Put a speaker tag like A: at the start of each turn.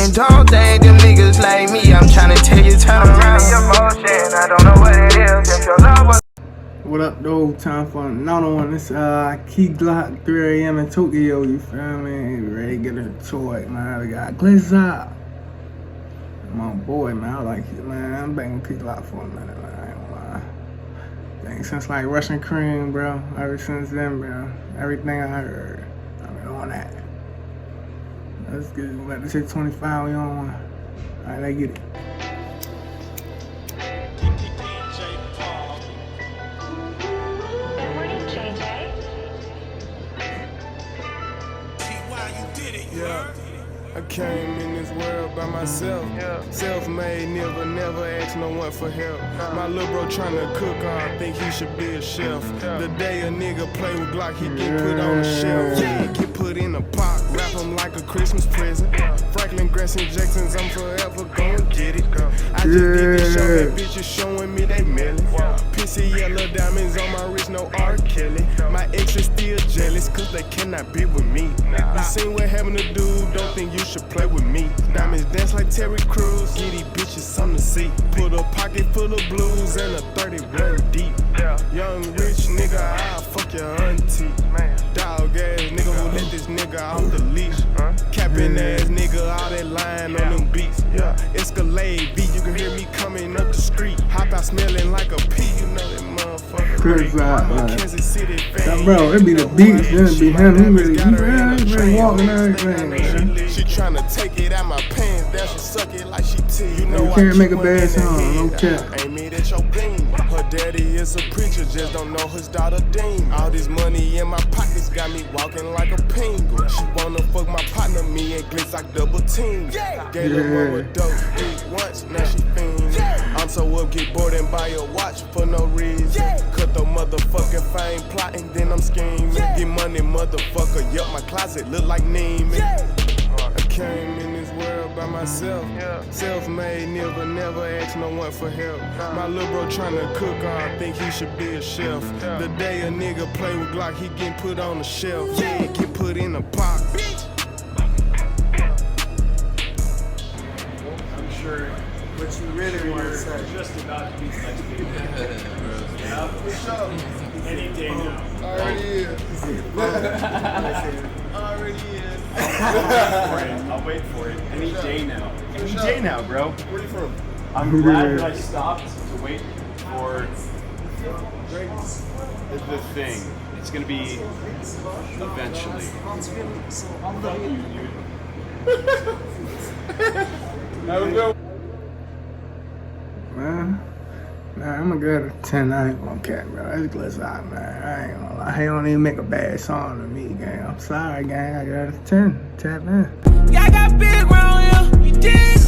A: And don't think them niggas like me, I'm tryna tell you, turn around. Emotion, I don't know what it is, if your love was.
B: What up, though? Time for another one. This Key Glock 3 a.m. in ToKEYo, you feel me? Ready to get into it, man. We got Glizzy. My boy, man. I like it, man. I'm banging Key Glock for a minute, man. I ain't gonna lie. Dang, since like Russian Cream, bro. Ever since then, bro. Everything I heard, I've been on that. Let's get it. Let this hit 25, we on one. Alright, let's get it.
C: Yeah, I came in this world by myself. Self-made, never asked no one for help. My little bro tryna cook, I think he should be a chef. The day a nigga play with Glock, he get put on the shelf. Get put in a pot, wrap him like a Christmas present. Franklin Grass injections, I'm forever gon' get it. I just did this show, that bitches showing me they melon. Pissy yellow diamonds on my wrist, no R. Kelly. My ex is still jealous, cause they cannot be with me. You seen what happened to dude, don't think you should play with me. Diamonds dance like Terry Crews, give these bitches something to see. Put a pocket full of blues and a 30 run deep. Young rich nigga, I'll fuck your auntie. Dog ass nigga who let this nigga off the leash. Capping ass nigga, all that lying on them beats. Escalade beat, you can hear me coming up the street. Hop out smelling like a pea, you know that motherfucker. Kansas City fan.
B: Bro, it be the beats, then it be him. He really walking everything, man.
C: She tryna take it out my pants, that she suck it like she tea. You know
B: you can't make a bad song, no cap.
C: Ain't me that your beam. Her daddy is a preacher, just don't know his daughter Dean. All this money in my pockets got me walking like a penguin. She wanna fuck my partner, me and Glitz like double team. Gave her one with dope dick once, now she fiend. I'm so up, get bored and buy a watch for no reason. Cut the motherfucking fame plotting, then I'm scheming. Get money, motherfucker, yup, my closet look like Neiman. I came in this world by myself. Self-made, never asked no one for help. My little bro tryna cook, I think he should be a chef. The day a nigga play with Glock, he get put on the shelf. Yeah, get put in a pot.
D: I'm sure what you really want to say. Just about to be next week. Yeah, for sure. Any day now.
C: Already is.
D: I'll wait for it. Any day now. Any day now, bro.
C: Where are you from?
D: I'm glad that I stopped to wait for the thing. It's gonna be eventually. Fuck you, dude.
B: Man, I'm gonna give it a 10. I ain't gonna care, bro. It's Glizzy, man. I ain't gonna lie. He don't even make a bad song to me, gang. I'm sorry, gang. I got a 10. Tap in.
A: Y'all got big round here. You did.